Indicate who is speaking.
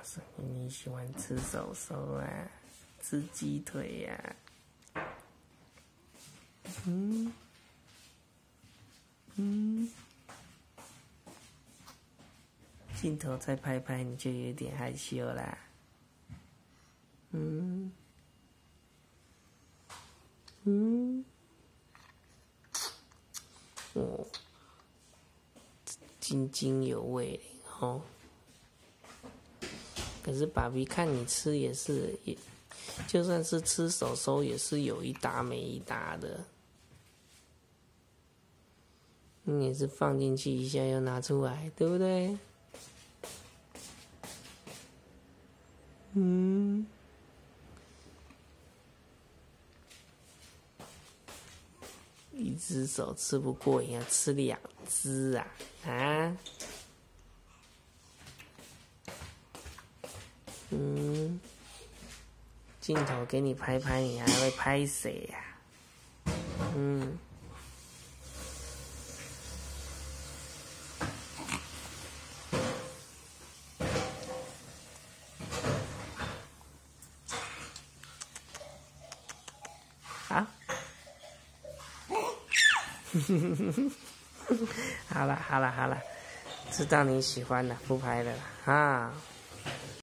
Speaker 1: 声音，你喜欢吃手手啊，吃鸡腿呀、镜头再拍拍，你就有点害羞啦。哦，津津有味哦。可是爸比看你吃也是，就算是吃手手也是有一搭没一搭的。你也是放进去一下又拿出来，对不对？一只手吃不过瘾，要吃2只啊！啊？镜头给你拍拍，你还会拍谁呀？好，好了，知道你喜欢了，不拍了啦，啊。